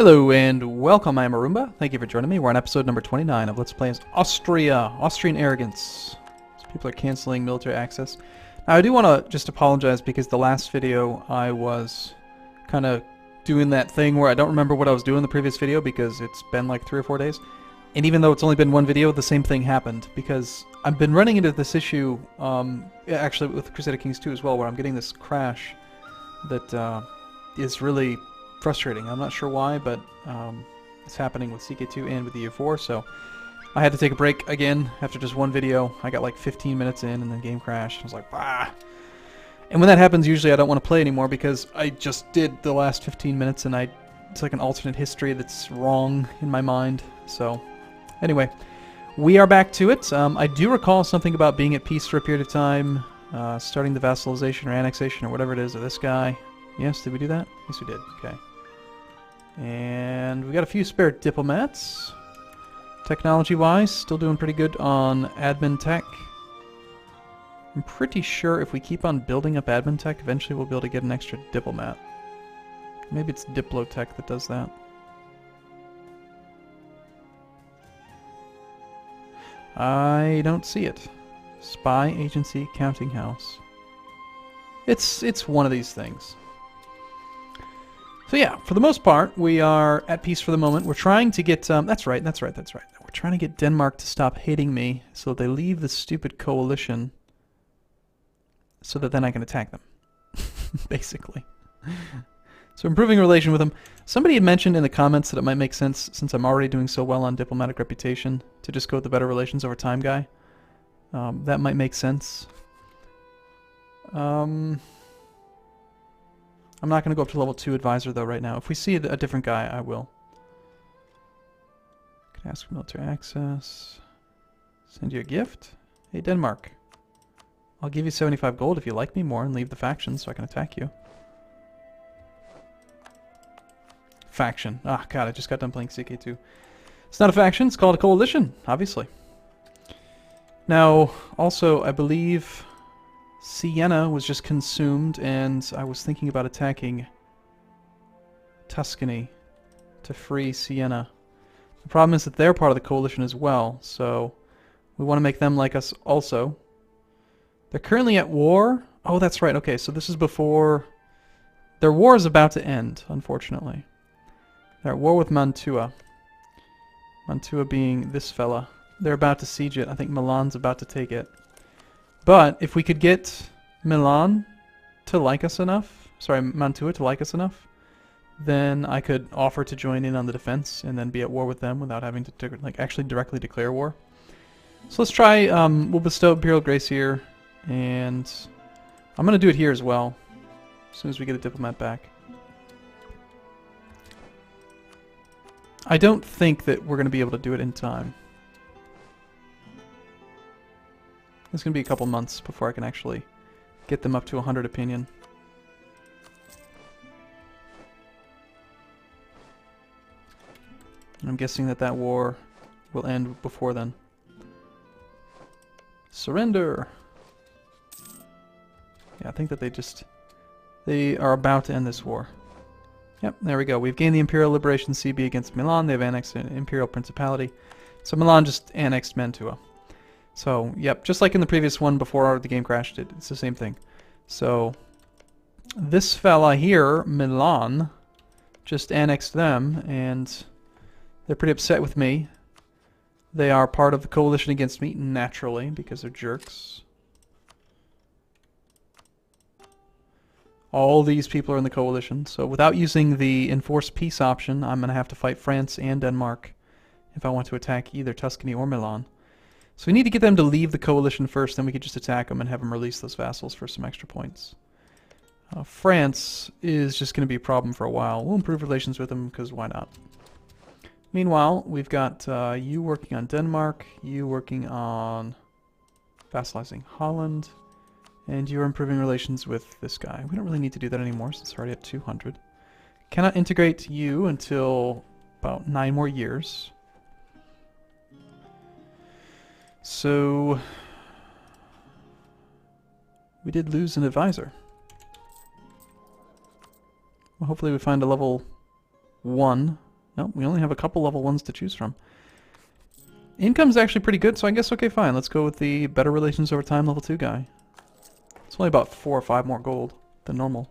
Hello and welcome, I'm Arumba. Thank you for joining me. We're on episode number 29 of Let's Play as Austria, Austrian Arrogance. So people are canceling military access. Now I do want to just apologize because the last video I was kind of doing that thing where I don't remember what I was doing in the previous video because it's been like 3 or 4 days. And even though it's only been one video, the same thing happened because I've been running into this issue, actually with Crusader Kings 2 as well, where I'm getting this crash that is really frustrating. I'm not sure why, but it's happening with CK2 and with the U4, so I had to take a break again after just one video. I got like 15 minutes in and then game crashed. I was like, bah! And when that happens, usually I don't want to play anymore because I just did the last 15 minutes and it's like an alternate history that's wrong in my mind. So, anyway, we are back to it. I do recall something about being at peace for a period of time, starting the vassalization or annexation or whatever it is of this guy. Yes, did we do that? Yes, we did. Okay. And we got a few spare diplomats. Technology-wise, still doing pretty good on admin tech. I'm pretty sure if we keep on building up admin tech, eventually we'll be able to get an extra diplomat. Maybe it's Diplotech that does that. I don't see it. Spy Agency Counting House. It's one of these things. So yeah, for the most part, we are at peace for the moment. We're trying to get, that's right. We're trying to get Denmark to stop hating me so they leave the stupid coalition so that then I can attack them, basically. So improving relation with them. Somebody had mentioned in the comments that it might make sense, since I'm already doing so well on diplomatic reputation, to just go with the better relations over time guy. That might make sense. I'm not going to go up to level 2 advisor though right now. If we see a different guy, I will. Can ask for military access. Send you a gift? Hey Denmark. I'll give you 75 gold if you like me more and leave the faction so I can attack you. Faction. Ah, God, I just got done playing CK2. It's not a faction, it's called a coalition, obviously. Now, also, I believe Siena was just consumed, and I was thinking about attacking Tuscany to free Siena. The problem is that they're part of the coalition as well, so we want to make them like us also. They're currently at war. Oh, that's right. Okay, so this is before... Their war is about to end, unfortunately. They're at war with Mantua. Mantua being this fella. They're about to siege it. I think Milan's about to take it. But if we could get Milan to like us enough, sorry, Mantua to like us enough, then I could offer to join in on the defense and then be at war with them without having to like actually directly declare war. So let's try, we'll bestow Imperial Grace here, and I'm going to do it here as well, as soon as we get a diplomat back. I don't think that we're going to be able to do it in time. It's going to be a couple months before I can actually get them up to 100 opinion. And I'm guessing that that war will end before then. Surrender! Yeah, I think that they are about to end this war. Yep, there we go. We've gained the Imperial Liberation CB against Milan. They've annexed an Imperial Principality. So Milan just annexed Mantua. So, yep, just like in the previous one before the game crashed, it's the same thing. So, this fella here, Milan, just annexed them, and they're pretty upset with me. They are part of the coalition against me, naturally, because they're jerks. All these people are in the coalition, so without using the enforced peace option, I'm going to have to fight France and Denmark if I want to attack either Tuscany or Milan. So we need to get them to leave the coalition first, then we could just attack them and have them release those vassals for some extra points. France is just going to be a problem for a while. We'll improve relations with them, because why not? Meanwhile, we've got you working on Denmark, you working on vassalizing Holland, and you're improving relations with this guy. We don't really need to do that anymore since we're already at 200. Cannot integrate you until about 9 more years. So, we did lose an advisor. Well, hopefully we find a level 1 Nope, we only have a couple level 1s to choose from. Income's actually pretty good, so I guess okay, fine. Let's go with the better relations over time level 2 guy. It's only about 4 or 5 more gold than normal.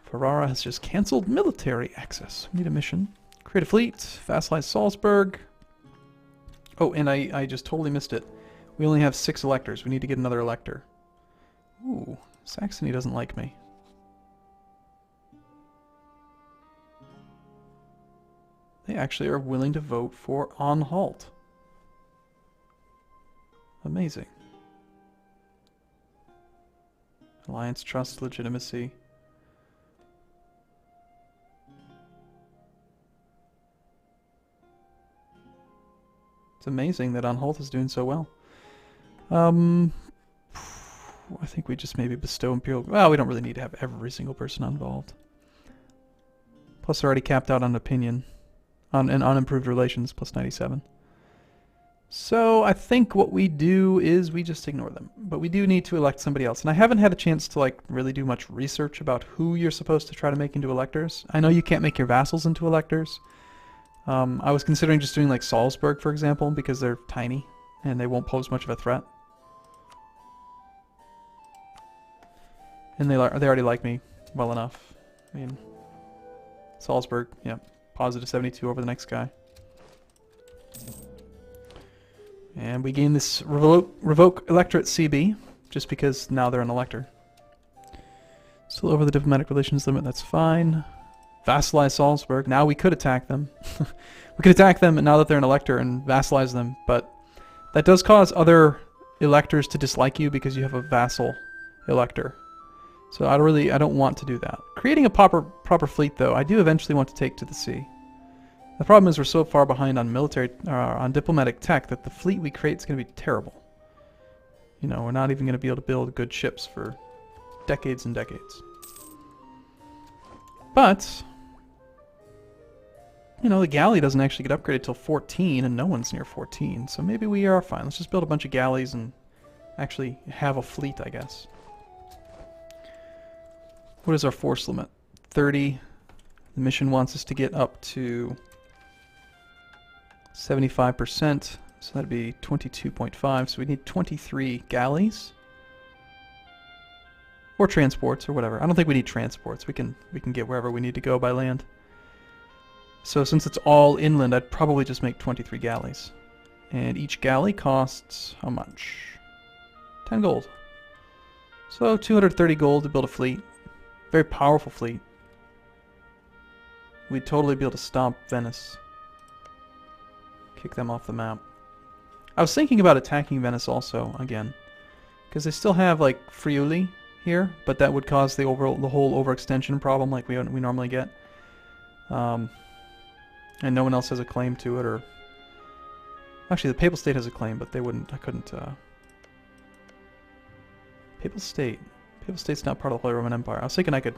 Ferrara has just cancelled military access. We need a mission. Create a fleet. Vassalize Salzburg. Oh, and I just totally missed it. We only have 6 electors. We need to get another elector. Ooh, Saxony doesn't like me. They actually are willing to vote for Anhalt. Amazing. Alliance, trust, legitimacy. It's amazing that Anhalt is doing so well. I think we just maybe bestow Imperial... Well, we don't really need to have every single person involved. Plus, they're already capped out on opinion. On unimproved relations, plus 97. So, I think what we do is we just ignore them. But we do need to elect somebody else. And I haven't had a chance to, like, really do much research about who you're supposed to try to make into electors. I know you can't make your vassals into electors. I was considering just doing, like, Salzburg, for example, because they're tiny. And they won't pose much of a threat. And they already like me well enough. I mean, Salzburg, yeah, positive 72 over the next guy. And we gain this revoke electorate CB, just because now they're an elector. Still over the diplomatic relations limit, that's fine. Vassalize Salzburg. Now we could attack them. We could attack them now that they're an elector and vassalize them, but that does cause other electors to dislike you because you have a vassal elector. So I don't want to do that. Creating a proper fleet, though, I do eventually want to take to the sea. The problem is we're so far behind on on diplomatic tech that the fleet we create is going to be terrible. You know, we're not even going to be able to build good ships for decades and decades. But, you know, the galley doesn't actually get upgraded till 14, and no one's near 14, so maybe we are fine. Let's just build a bunch of galleys and actually have a fleet, I guess. What is our force limit? 30. The mission wants us to get up to 75%, so that'd be 22.5, so we need 23 galleys. Or transports, or whatever. I don't think we need transports. We can get wherever we need to go by land. So since it's all inland, I'd probably just make 23 galleys. And each galley costs how much? 10 gold. So 230 gold to build a fleet. Very powerful fleet. We'd totally be able to stomp Venice. Kick them off the map. I was thinking about attacking Venice also, again. Because they still have, like, Friuli here, but that would cause the whole overextension problem like we normally get. And no one else has a claim to it, or... Actually, the Papal State has a claim, but they wouldn't... I couldn't, Papal State. Papal State's not part of the Holy Roman Empire. I was thinking I could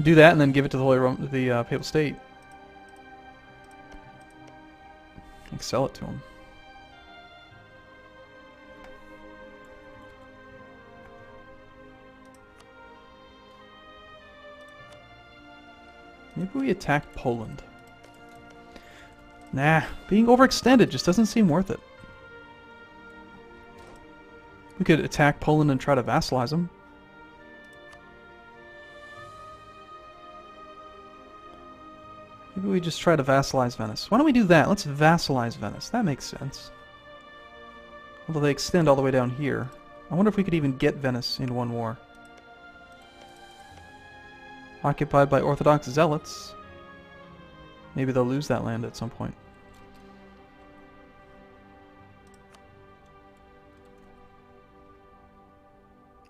do that and then give it to the Papal State. Like, sell it to them. Maybe we attack Poland. Nah, being overextended just doesn't seem worth it. We could attack Poland and try to vassalize them. Maybe we just try to vassalize Venice. Why don't we do that? Let's vassalize Venice. That makes sense. Although they extend all the way down here. I wonder if we could even get Venice in one war. Occupied by Orthodox zealots. Maybe they'll lose that land at some point.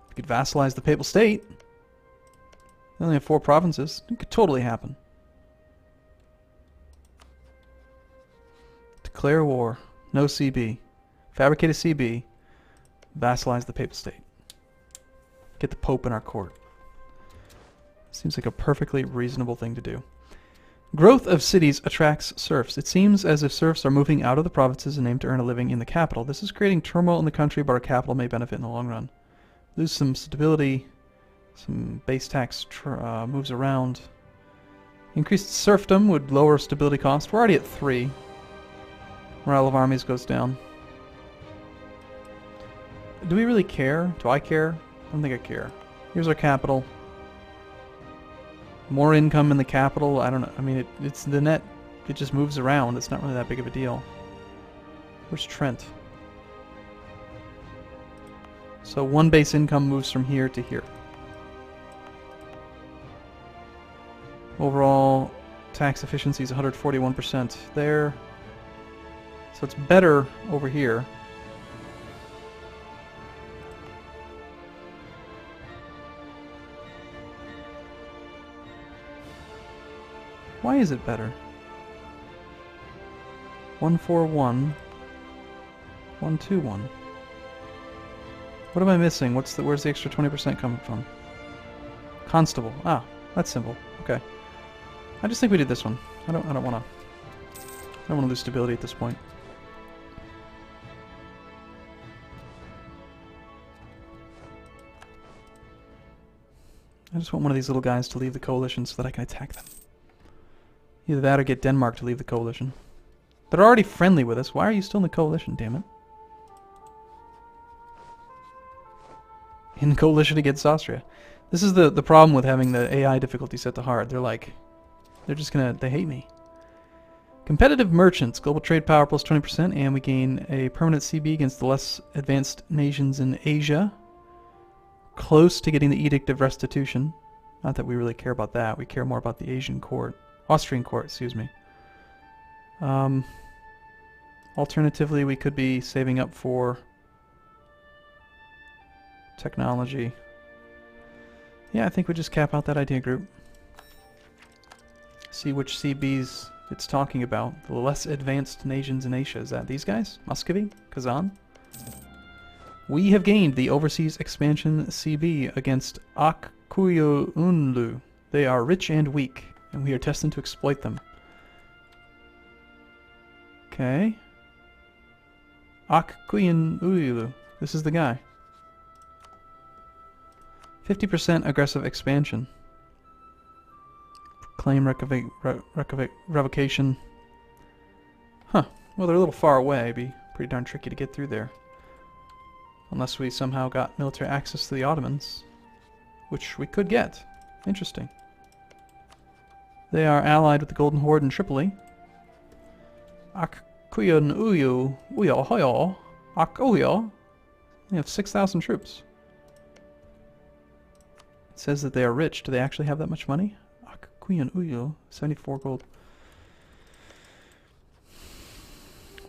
We could vassalize the Papal State. They only have 4 provinces. It could totally happen. Declare war. No CB. Fabricate a CB. Vassalize the Papal State. Get the Pope in our court. Seems like a perfectly reasonable thing to do. Growth of cities attracts serfs. It seems as if serfs are moving out of the provinces and aim to earn a living in the capital. This is creating turmoil in the country, but our capital may benefit in the long run. Lose some stability. Some base tax moves around. Increased serfdom would lower stability cost. We're already at 3. Morale of armies goes down. Do we really care? Do I care? I don't think I care. Here's our capital. More income in the capital. I don't know. I mean, it's the net. It just moves around. It's not really that big of a deal. Where's Trent? So one base income moves from here to here. Overall tax efficiency is 141% there. So it's better over here. Why is it better? 141, 121. What am I missing? Where's the extra 20% coming from? Constable. Ah, that's simple. Okay. I just think we did this one. I don't want to lose stability at this point. I just want one of these little guys to leave the coalition so that I can attack them. Either that or get Denmark to leave the coalition. They're already friendly with us. Why are you still in the coalition, damn it? In coalition against Austria. This is the problem with having the AI difficulty set to hard. They're just gonna, they hate me. Competitive merchants, global trade power plus 20%, and we gain a permanent CB against the less advanced nations in Asia. Close to getting the Edict of Restitution. Not that we really care about that. We care more about the Asian court. Austrian court, excuse me. Alternatively, we could be saving up for technology. Yeah, I think we just cap out that idea group. See which CBs it's talking about. The less advanced nations in Asia. Is that these guys? Muscovy? Kazan? We have gained the Overseas Expansion CB against Akkuyunlu. They are rich and weak, and we are destined to exploit them. Okay. Akkuyunlu. This is the guy. 50% aggressive expansion. Claim revocation. Huh. Well, they're a little far away. It'd be pretty darn tricky to get through there. Unless we somehow got military access to the Ottomans. Which we could get. Interesting. They are allied with the Golden Horde in Tripoli. Akkuyun Uyu Uyo Hoyo Akuyo. They have 6,000 troops. It says that they are rich. Do they actually have that much money? Akkuyun Uyu, 74 gold.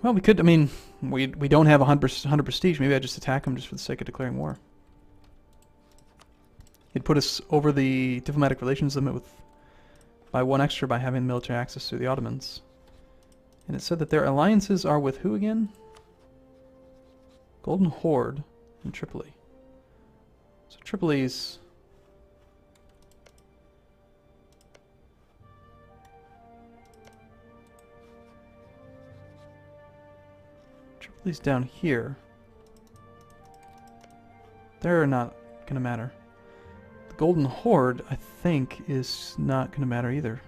Well, we could, I mean, we don't have 100 prestige. Maybe I just attack them just for the sake of declaring war. It'd put us over the diplomatic relations limit by 1 extra by having military access to the Ottomans. And it said that their alliances are with who again? Golden Horde and Tripoli. So Tripoli's... Tripoli's down here. They're not gonna matter. The Golden Horde, I think, is not gonna matter either.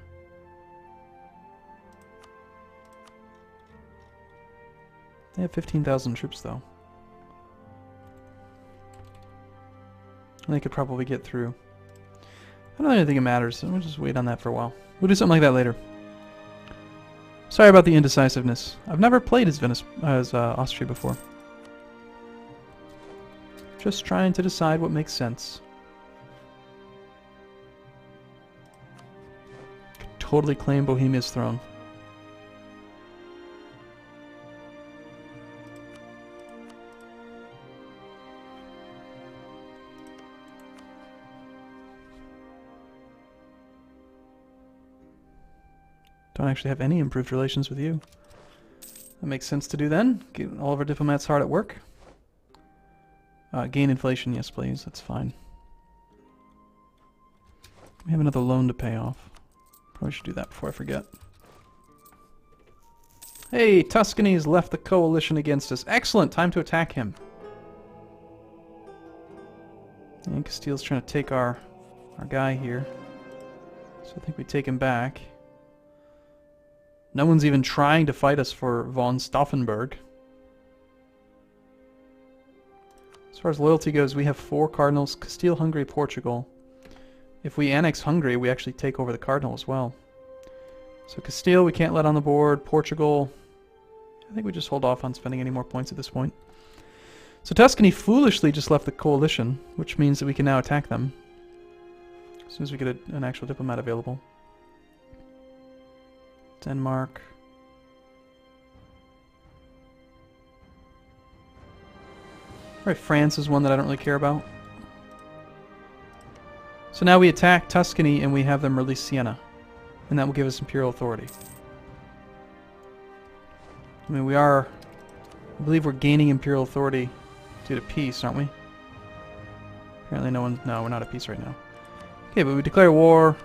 They have 15,000 troops, though. And they could probably get through. I don't think it matters, so we'll just wait on that for a while. We'll do something like that later. Sorry about the indecisiveness. I've never played as Austria before. Just trying to decide what makes sense. Could totally claim Bohemia's throne. Don't actually have any improved relations with you. That makes sense to do then. Get all of our diplomats hard at work. Gain inflation, yes please, that's fine. We have another loan to pay off. Probably should do that before I forget. Hey, Tuscany's left the coalition against us. Excellent, time to attack him. And Castile's trying to take our guy here. So I think we take him back. No one's even trying to fight us for von Stauffenberg. As far as loyalty goes, we have 4 cardinals. Castile, Hungary, Portugal. If we annex Hungary, we actually take over the cardinal as well. So Castile, we can't let on the board. Portugal, I think we just hold off on spending any more points at this point. So Tuscany foolishly just left the coalition, which means that we can now attack them as soon as we get an actual diplomat available. Denmark. Alright, France is one that I don't really care about. So now we attack Tuscany and we have them release Siena. And that will give us imperial authority. I mean, I believe we're gaining imperial authority due to peace, aren't we? Apparently no, we're not at peace right now. Okay, but we declare war.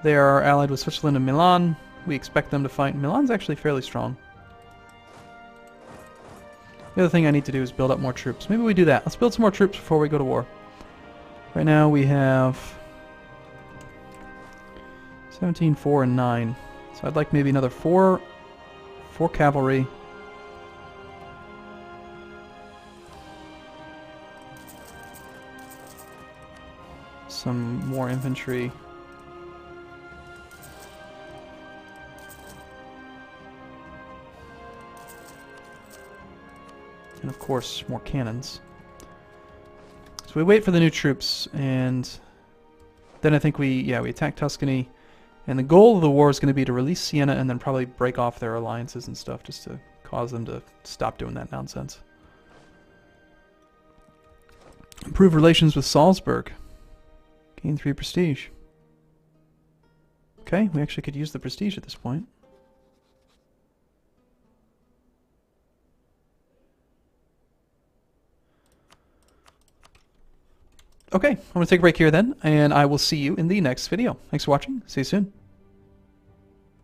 They are allied with Switzerland and Milan. We expect them to fight. Milan's actually fairly strong. The other thing I need to do is build up more troops. Maybe we do that. Let's build some more troops before we go to war. Right now we have 17, 4, and 9. So I'd like maybe another 4 cavalry. Some more infantry. And of course, more cannons. So we wait for the new troops, and then I think we attack Tuscany. And the goal of the war is going to be to release Siena and then probably break off their alliances and stuff just to cause them to stop doing that nonsense. Improve relations with Salzburg. Gain 3 prestige. Okay, we actually could use the prestige at this point. Okay, I'm going to take a break here then, and I will see you in the next video. Thanks for watching. See you soon.